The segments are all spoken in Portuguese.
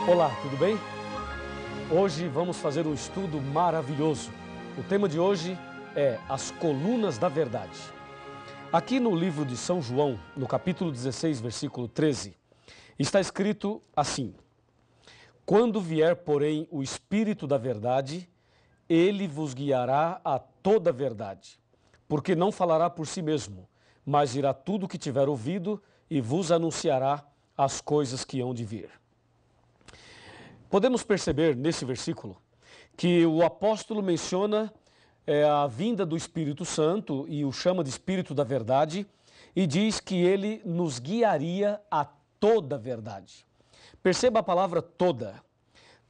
Olá, tudo bem? Hoje vamos fazer um estudo maravilhoso. O tema de hoje é as colunas da verdade. Aqui no livro de São João, no capítulo 16, versículo 13, está escrito assim: Quando vier, porém, o Espírito da verdade, ele vos guiará a toda a verdade, porque não falará por si mesmo, mas dirá tudo o que tiver ouvido e vos anunciará as coisas que hão de vir. Podemos perceber nesse versículo que o apóstolo menciona a vinda do Espírito Santo e o chama de Espírito da Verdade e diz que ele nos guiaria a toda a verdade. Perceba a palavra toda.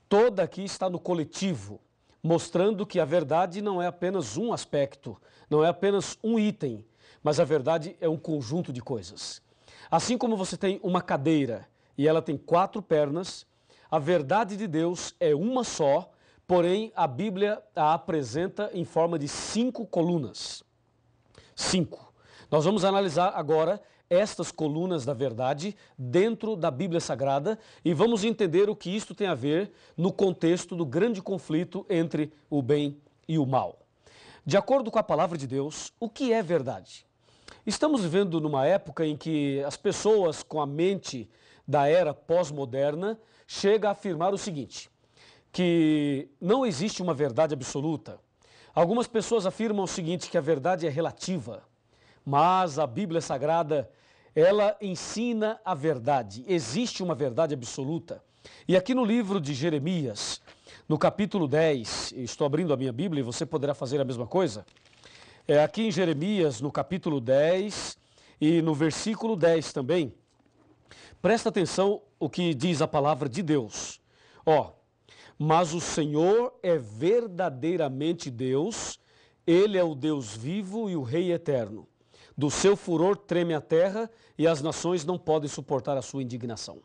Toda aqui está no coletivo, mostrando que a verdade não é apenas um aspecto, não é apenas um item, mas a verdade é um conjunto de coisas. Assim como você tem uma cadeira e ela tem 4 pernas, a verdade de Deus é uma só, porém a Bíblia a apresenta em forma de 5 colunas. 5. Nós vamos analisar agora estas colunas da verdade dentro da Bíblia Sagrada e vamos entender o que isto tem a ver no contexto do grande conflito entre o bem e o mal. De acordo com a palavra de Deus, o que é verdade? Estamos vivendo numa época em que as pessoas com a mente da era pós-moderna chega a afirmar o seguinte, que não existe uma verdade absoluta. Algumas pessoas afirmam o seguinte, que a verdade é relativa, mas a Bíblia Sagrada, ela ensina a verdade. Existe uma verdade absoluta. E aqui no livro de Jeremias, no capítulo 10, estou abrindo a minha Bíblia e você poderá fazer a mesma coisa. Aqui em Jeremias, no capítulo 10 e no versículo 10 também, presta atenção o que diz a palavra de Deus. Mas o Senhor é verdadeiramente Deus, Ele é o Deus vivo e o Rei eterno. Do seu furor treme a terra e as nações não podem suportar a sua indignação.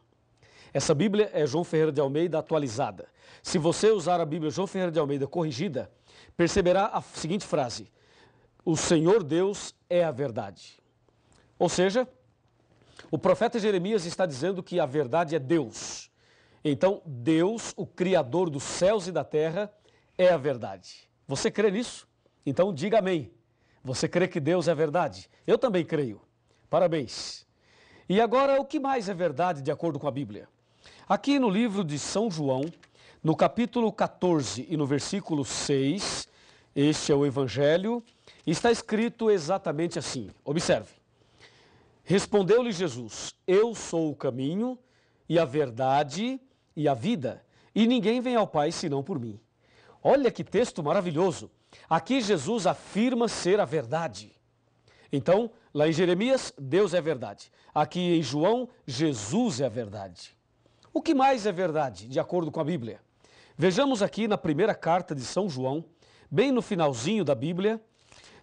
Essa Bíblia é João Ferreira de Almeida atualizada. Se você usar a Bíblia João Ferreira de Almeida corrigida, perceberá a seguinte frase: o Senhor Deus é a verdade. Ou seja, o profeta Jeremias está dizendo que a verdade é Deus. Então, Deus, o Criador dos céus e da terra, é a verdade. Você crê nisso? Então, diga amém. Você crê que Deus é a verdade? Eu também creio. Parabéns. E agora, o que mais é verdade de acordo com a Bíblia? Aqui no livro de São João, no capítulo 14 e no versículo 6, este é o Evangelho, está escrito exatamente assim. Observe. Respondeu-lhe Jesus: Eu sou o caminho e a verdade e a vida, e ninguém vem ao Pai senão por mim. Olha que texto maravilhoso. Aqui Jesus afirma ser a verdade. Então, lá em Jeremias, Deus é a verdade. Aqui em João, Jesus é a verdade. O que mais é verdade, de acordo com a Bíblia? Vejamos aqui na primeira carta de São João, bem no finalzinho da Bíblia,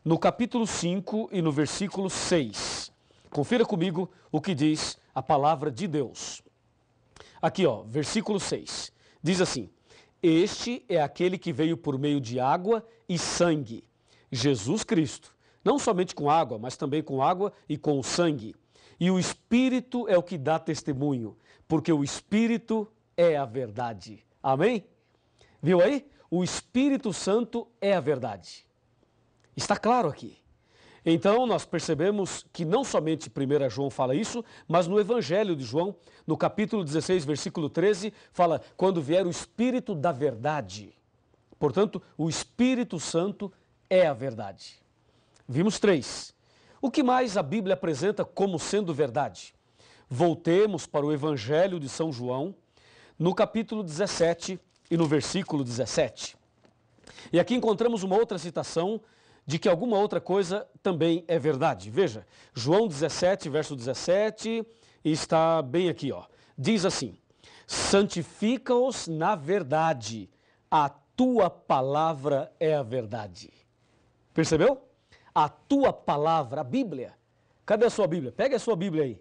no capítulo 5 e no versículo 6. Confira comigo o que diz a palavra de Deus. Aqui, versículo 6. Diz assim: Este é aquele que veio por meio de água e sangue, Jesus Cristo. Não somente com água, mas também com água e com o sangue. E o Espírito é o que dá testemunho, porque o Espírito é a verdade. Amém? Viu aí? O Espírito Santo é a verdade. Está claro aqui. Então, nós percebemos que não somente 1 João fala isso, mas no Evangelho de João, no capítulo 16, versículo 13, fala, quando vier o Espírito da verdade. Portanto, o Espírito Santo é a verdade. Vimos 3. O que mais a Bíblia apresenta como sendo verdade? Voltemos para o Evangelho de São João, no capítulo 17 e no versículo 17. E aqui encontramos uma outra citação de que alguma outra coisa também é verdade. Veja, João 17, verso 17, está bem aqui, Diz assim: santifica-os na verdade, a tua palavra é a verdade. Percebeu? A tua palavra, a Bíblia. Cadê a sua Bíblia? Pega a sua Bíblia aí.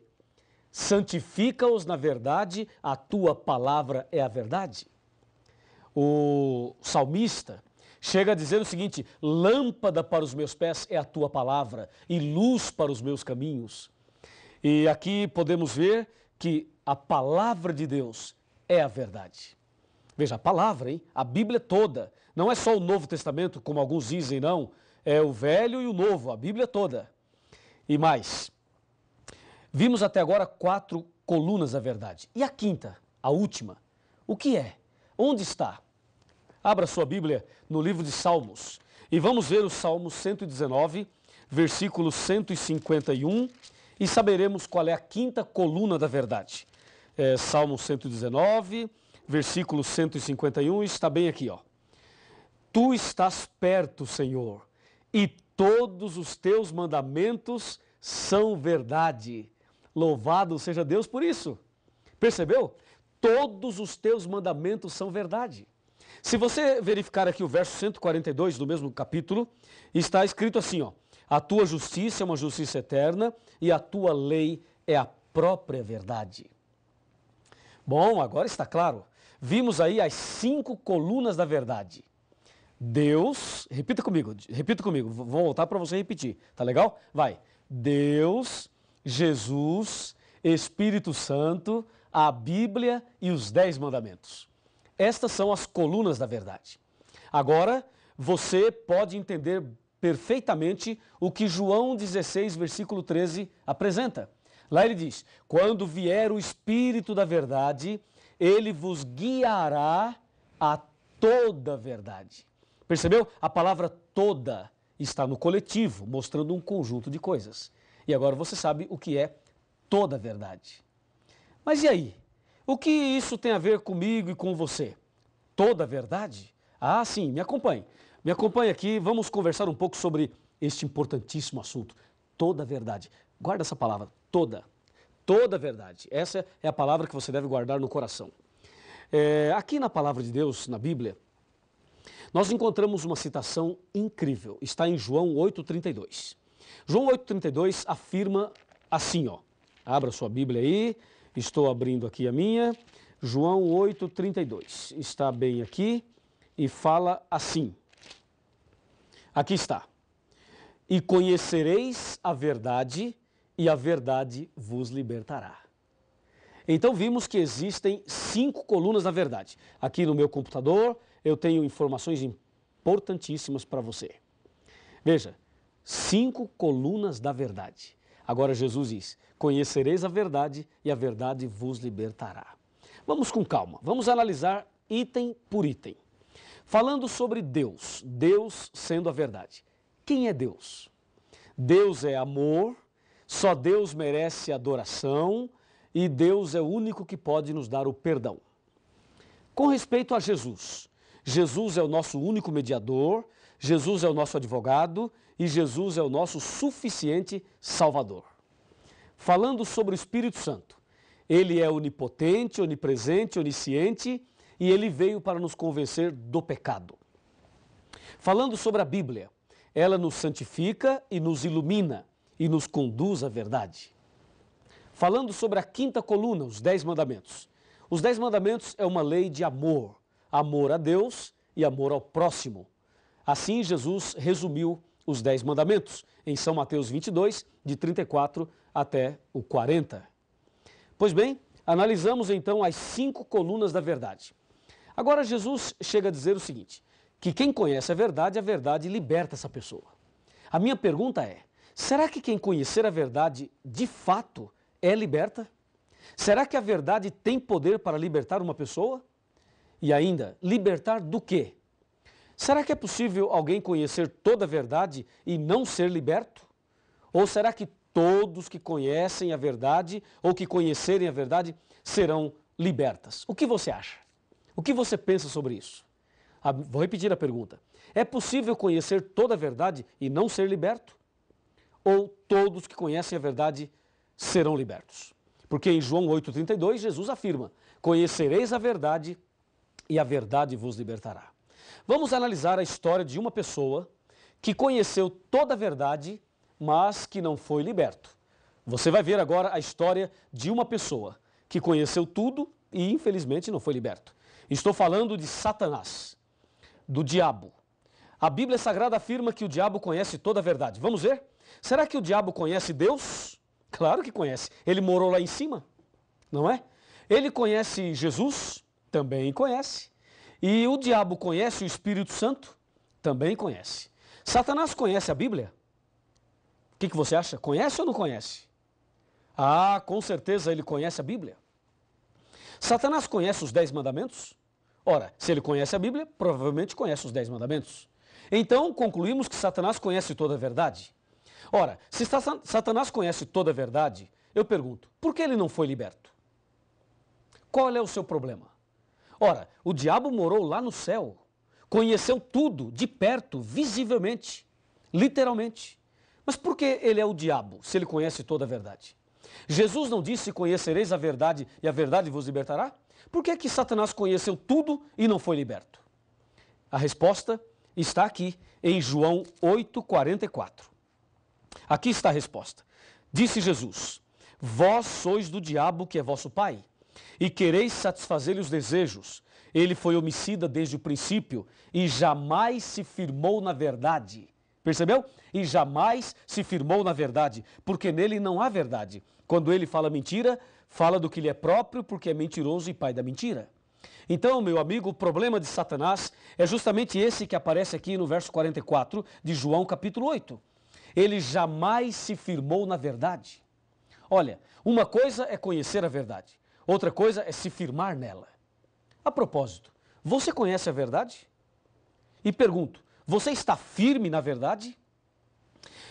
Santifica-os na verdade, a tua palavra é a verdade. O salmista chega a dizer o seguinte: lâmpada para os meus pés é a tua palavra e luz para os meus caminhos. E aqui podemos ver que a palavra de Deus é a verdade. Veja, a palavra, hein? A Bíblia toda. Não é só o Novo Testamento, como alguns dizem, não. É o Velho e o Novo, a Bíblia toda. E mais, vimos até agora 4 colunas da verdade. E a quinta, a última, o que é? Onde está? Abra sua Bíblia no livro de Salmos e vamos ver o Salmo 119, versículo 151 e saberemos qual é a quinta coluna da verdade. Salmo 119, versículo 151, está bem aqui, ó. Tu estás perto, Senhor, e todos os teus mandamentos são verdade. Louvado seja Deus por isso. Percebeu? Todos os teus mandamentos são verdade. Se você verificar aqui o verso 142 do mesmo capítulo, está escrito assim, ó: a tua justiça é uma justiça eterna e a tua lei é a própria verdade. Bom, agora está claro. Vimos aí as 5 colunas da verdade. Deus, repita comigo, vou voltar para você repetir, tá legal? Vai. Deus, Jesus, Espírito Santo, a Bíblia e os 10 mandamentos. Estas são as colunas da verdade. Agora, você pode entender perfeitamente o que João 16, versículo 13 apresenta. Lá ele diz: quando vier o Espírito da verdade, ele vos guiará a toda a verdade. Percebeu? A palavra toda está no coletivo, mostrando um conjunto de coisas. E agora você sabe o que é toda a verdade. Mas e aí? O que isso tem a ver comigo e com você? Toda a verdade? Ah, sim, me acompanhe. Me acompanhe aqui, vamos conversar um pouco sobre este importantíssimo assunto. Toda a verdade. Guarda essa palavra, toda. Toda a verdade. Essa é a palavra que você deve guardar no coração. Aqui na palavra de Deus, na Bíblia, nós encontramos uma citação incrível. Está em João 8,32. João 8,32 afirma assim, ó. Abra sua Bíblia aí. Estou abrindo aqui a minha. João 8,32. Está bem aqui e fala assim. Aqui está. E conhecereis a verdade, e a verdade vos libertará. Então vimos que existem 5 colunas da verdade. Aqui no meu computador eu tenho informações importantíssimas para você. Veja, 5 colunas da verdade. Agora Jesus diz: conhecereis a verdade e a verdade vos libertará. Vamos com calma, vamos analisar item por item. Falando sobre Deus, Deus sendo a verdade. Quem é Deus? Deus é amor, só Deus merece adoração e Deus é o único que pode nos dar o perdão. Com respeito a Jesus, Jesus é o nosso único mediador, Jesus é o nosso advogado e Jesus é o nosso suficiente Salvador. Falando sobre o Espírito Santo, ele é onipotente, onipresente, onisciente e ele veio para nos convencer do pecado. Falando sobre a Bíblia, ela nos santifica e nos ilumina e nos conduz à verdade. Falando sobre a quinta coluna, os 10 mandamentos. Os 10 mandamentos é uma lei de amor, amor a Deus e amor ao próximo. Assim Jesus resumiu os 10 mandamentos em São Mateus 22, de 34 até o 40. Pois bem, analisamos então as 5 colunas da verdade. Agora Jesus chega a dizer o seguinte, que quem conhece a verdade liberta essa pessoa. A minha pergunta é, será que quem conhecer a verdade de fato é liberta? Será que a verdade tem poder para libertar uma pessoa? E ainda, libertar do quê? Será que é possível alguém conhecer toda a verdade e não ser liberto? Ou será que todos que conhecem a verdade ou que conhecerem a verdade serão libertas? O que você acha? O que você pensa sobre isso? Vou repetir a pergunta. É possível conhecer toda a verdade e não ser liberto? Ou todos que conhecem a verdade serão libertos? Porque em João 8,32 Jesus afirma, conhecereis a verdade e a verdade vos libertará. Vamos analisar a história de uma pessoa que conheceu toda a verdade, mas que não foi liberto. Você vai ver agora a história de uma pessoa que conheceu tudo e infelizmente não foi liberto. Estou falando de Satanás, do diabo. A Bíblia Sagrada afirma que o diabo conhece toda a verdade. Vamos ver? Será que o diabo conhece Deus? Claro que conhece. Ele morou lá em cima, não é? Ele conhece Jesus? Também conhece. E o diabo conhece o Espírito Santo? Também conhece. Satanás conhece a Bíblia? O que você acha? Conhece ou não conhece? Ah, com certeza ele conhece a Bíblia. Satanás conhece os 10 mandamentos? Ora, se ele conhece a Bíblia, provavelmente conhece os 10 mandamentos. Então, concluímos que Satanás conhece toda a verdade. Ora, se Satanás conhece toda a verdade, eu pergunto, por que ele não foi liberto? Qual é o seu problema? Ora, o diabo morou lá no céu, conheceu tudo de perto, visivelmente, literalmente. Mas por que ele é o diabo, se ele conhece toda a verdade? Jesus não disse, conhecereis a verdade e a verdade vos libertará? Por que Satanás conheceu tudo e não foi liberto? A resposta está aqui em João 8,44. Aqui está a resposta. Disse Jesus, vós sois do diabo que é vosso pai, e quereis satisfazer-lhe os desejos. Ele foi homicida desde o princípio e jamais se firmou na verdade. Percebeu? E jamais se firmou na verdade, porque nele não há verdade. Quando ele fala mentira, fala do que lhe é próprio, porque é mentiroso e pai da mentira. Então, meu amigo, o problema de Satanás é justamente esse que aparece aqui no verso 44 de João capítulo 8. Ele jamais se firmou na verdade. Olha, uma coisa é conhecer a verdade, outra coisa é se firmar nela. A propósito, você conhece a verdade? E pergunto, você está firme na verdade?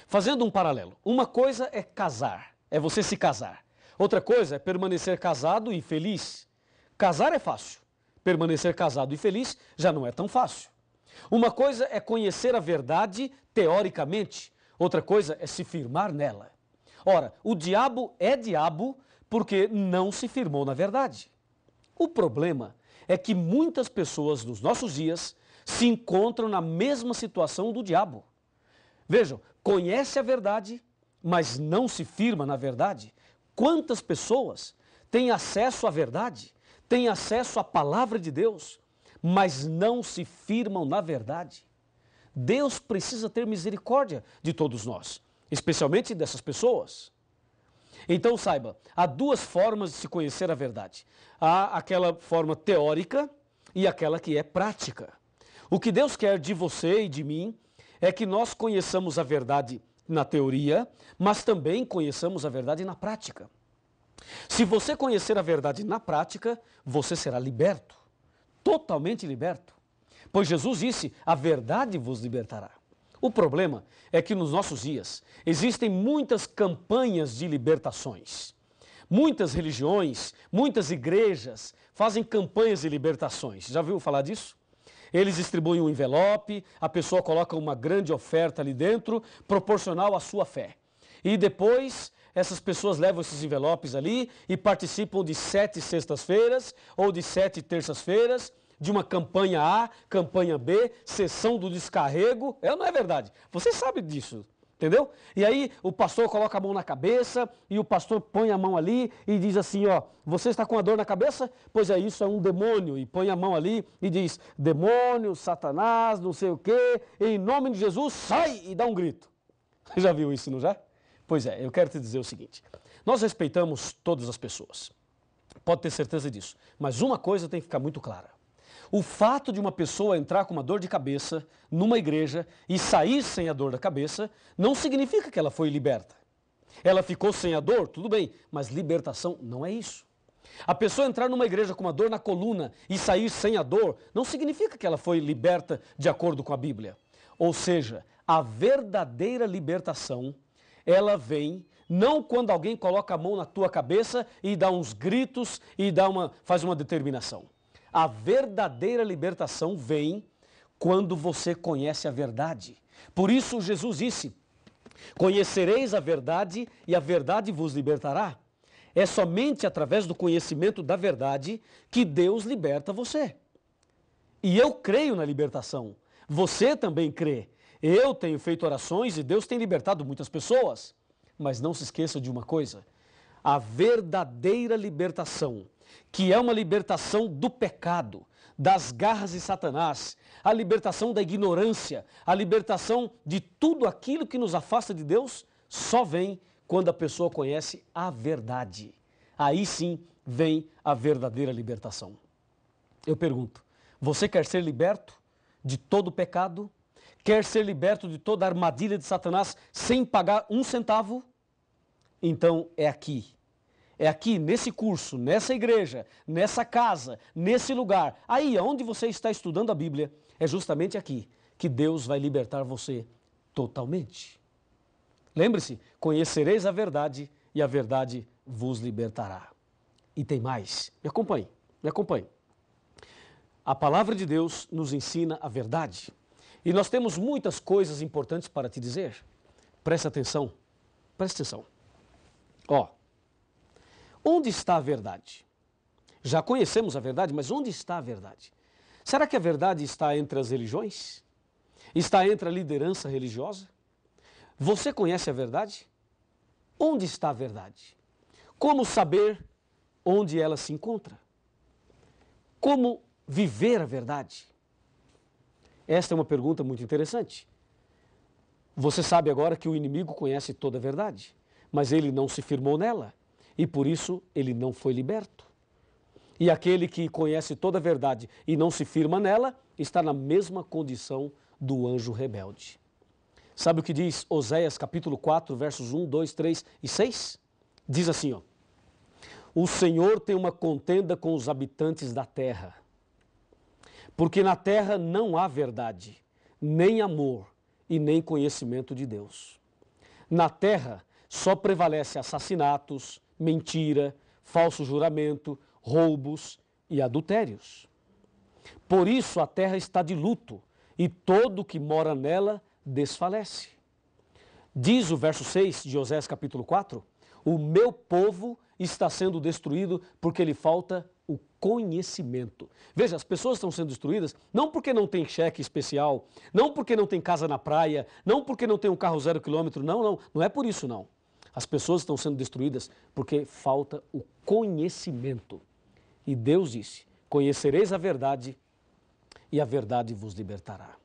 Fazendo um paralelo, uma coisa é casar, é você se casar. Outra coisa é permanecer casado e feliz. Casar é fácil, permanecer casado e feliz já não é tão fácil. Uma coisa é conhecer a verdade teoricamente, outra coisa é se firmar nela. Ora, o diabo é diabo porque não se firmou na verdade. O problema é que muitas pessoas nos nossos dias se encontram na mesma situação do diabo. Vejam, conhece a verdade, mas não se firma na verdade. Quantas pessoas têm acesso à verdade, têm acesso à palavra de Deus, mas não se firmam na verdade? Deus precisa ter misericórdia de todos nós, especialmente dessas pessoas. Então saiba, há duas formas de se conhecer a verdade. Há aquela forma teórica e aquela que é prática. O que Deus quer de você e de mim é que nós conheçamos a verdade na teoria, mas também conheçamos a verdade na prática. Se você conhecer a verdade na prática, você será liberto, totalmente liberto. Pois Jesus disse, a verdade vos libertará. O problema é que nos nossos dias existem muitas campanhas de libertações. Muitas religiões, muitas igrejas fazem campanhas de libertações. Já ouviu falar disso? Eles distribuem um envelope, a pessoa coloca uma grande oferta ali dentro, proporcional à sua fé. E depois, essas pessoas levam esses envelopes ali e participam de 7 sextas-feiras ou de 7 terças-feiras, de uma campanha A, campanha B, sessão do descarrego. É ou não é verdade? Você sabe disso, entendeu? E aí o pastor coloca a mão na cabeça e o pastor põe a mão ali e diz assim, ó, você está com a dor na cabeça? Pois é, isso é um demônio. E põe a mão ali e diz, demônio, Satanás, não sei o quê, em nome de Jesus, sai! E dá um grito. Você já viu isso, não já? Pois é, eu quero te dizer o seguinte, nós respeitamos todas as pessoas, pode ter certeza disso, mas uma coisa tem que ficar muito clara. O fato de uma pessoa entrar com uma dor de cabeça numa igreja e sair sem a dor da cabeça não significa que ela foi liberta. Ela ficou sem a dor, tudo bem, mas libertação não é isso. A pessoa entrar numa igreja com uma dor na coluna e sair sem a dor não significa que ela foi liberta de acordo com a Bíblia. Ou seja, a verdadeira libertação, ela vem não quando alguém coloca a mão na tua cabeça e dá uns gritos e faz uma determinação. A verdadeira libertação vem quando você conhece a verdade. Por isso Jesus disse, conhecereis a verdade e a verdade vos libertará. É somente através do conhecimento da verdade que Deus liberta você. E eu creio na libertação. Você também crê. Eu tenho feito orações e Deus tem libertado muitas pessoas. Mas não se esqueça de uma coisa, a verdadeira libertação, que é uma libertação do pecado, das garras de Satanás, a libertação da ignorância, a libertação de tudo aquilo que nos afasta de Deus, só vem quando a pessoa conhece a verdade. Aí sim vem a verdadeira libertação. Eu pergunto, você quer ser liberto de todo o pecado? Quer ser liberto de toda a armadilha de Satanás sem pagar um centavo? Então é aqui. É aqui, nesse curso, nessa igreja, nessa casa, nesse lugar, aí onde você está estudando a Bíblia, é justamente aqui que Deus vai libertar você totalmente. Lembre-se, conhecereis a verdade e a verdade vos libertará. E tem mais, me acompanhe, me acompanhe. A palavra de Deus nos ensina a verdade. E nós temos muitas coisas importantes para te dizer. Presta atenção, presta atenção. Ó, onde está a verdade? Já conhecemos a verdade, mas onde está a verdade? Será que a verdade está entre as religiões? Está entre a liderança religiosa? Você conhece a verdade? Onde está a verdade? Como saber onde ela se encontra? Como viver a verdade? Esta é uma pergunta muito interessante. Você sabe agora que o inimigo conhece toda a verdade, mas ele não se firmou nela e por isso ele não foi liberto. E aquele que conhece toda a verdade e não se firma nela está na mesma condição do anjo rebelde. Sabe o que diz Oséias capítulo 4, versos 1, 2, 3 e 6? Diz assim, ó: o Senhor tem uma contenda com os habitantes da terra, porque na terra não há verdade, nem amor e nem conhecimento de Deus. Na terra só prevalece assassinatos, mentira, falso juramento, roubos e adultérios. Por isso a terra está de luto e todo o que mora nela desfalece. Diz o verso 6 de Oséias capítulo 4, o meu povo está sendo destruído porque lhe falta o conhecimento. Veja, as pessoas estão sendo destruídas não porque não tem cheque especial, não porque não tem casa na praia, não porque não tem um carro 0 quilômetro, não é por isso não. As pessoas estão sendo destruídas porque falta o conhecimento. E Deus disse, conhecereis a verdade e a verdade vos libertará.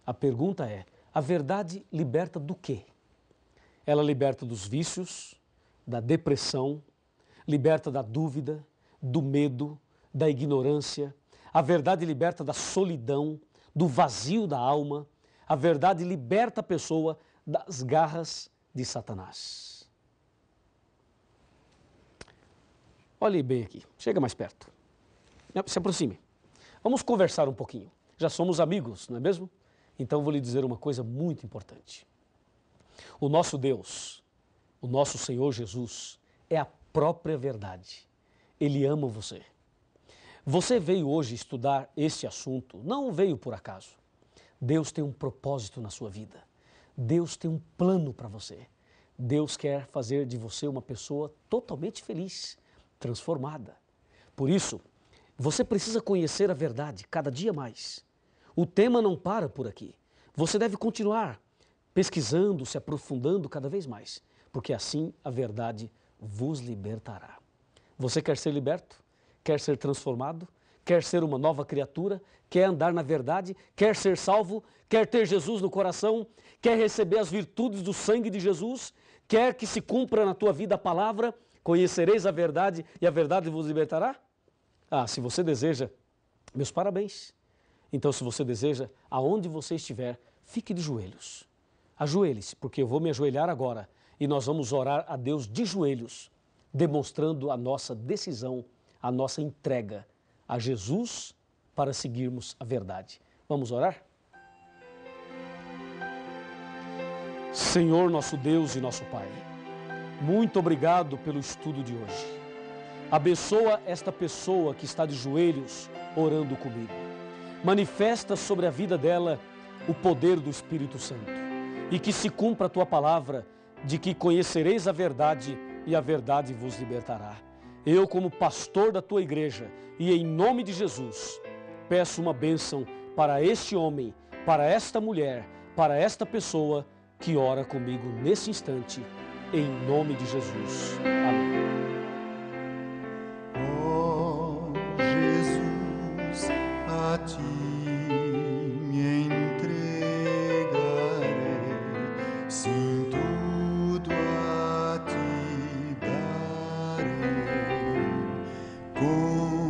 A pergunta é, a verdade liberta do quê? Ela liberta dos vícios, da depressão, liberta da dúvida, do medo, da ignorância. A verdade liberta da solidão, do vazio da alma. A verdade liberta a pessoa das garras de Satanás. Olhe bem aqui, chega mais perto. Se aproxime. Vamos conversar um pouquinho. Já somos amigos, não é mesmo? Então vou lhe dizer uma coisa muito importante. O nosso Deus, o nosso Senhor Jesus, é a própria verdade. Ele ama você. Você veio hoje estudar este assunto, não veio por acaso. Deus tem um propósito na sua vida. Deus tem um plano para você. Deus quer fazer de você uma pessoa totalmente feliz, transformada. Por isso, você precisa conhecer a verdade cada dia mais. O tema não para por aqui. Você deve continuar pesquisando, se aprofundando cada vez mais, porque assim a verdade vos libertará. Você quer ser liberto? Quer ser transformado? Quer ser uma nova criatura? Quer andar na verdade? Quer ser salvo? Quer ter Jesus no coração? Quer receber as virtudes do sangue de Jesus? Quer que se cumpra na tua vida a palavra? Conhecereis a verdade e a verdade vos libertará? Ah, se você deseja, meus parabéns. Então, se você deseja, aonde você estiver, fique de joelhos. Ajoelhe-se, porque eu vou me ajoelhar agora e nós vamos orar a Deus de joelhos, demonstrando a nossa decisão, a nossa entrega a Jesus para seguirmos a verdade. Vamos orar? Senhor, nosso Deus e nosso Pai, muito obrigado pelo estudo de hoje. Abençoa esta pessoa que está de joelhos orando comigo. Manifesta sobre a vida dela o poder do Espírito Santo e que se cumpra a tua palavra de que conhecereis a verdade e a verdade vos libertará. Eu, como pastor da tua igreja e em nome de Jesus, peço uma bênção para este homem, para esta mulher, para esta pessoa que ora comigo nesse instante, em nome de Jesus. Amém. Ó Jesus, a ti me entregarei, sim, tudo a ti darei. com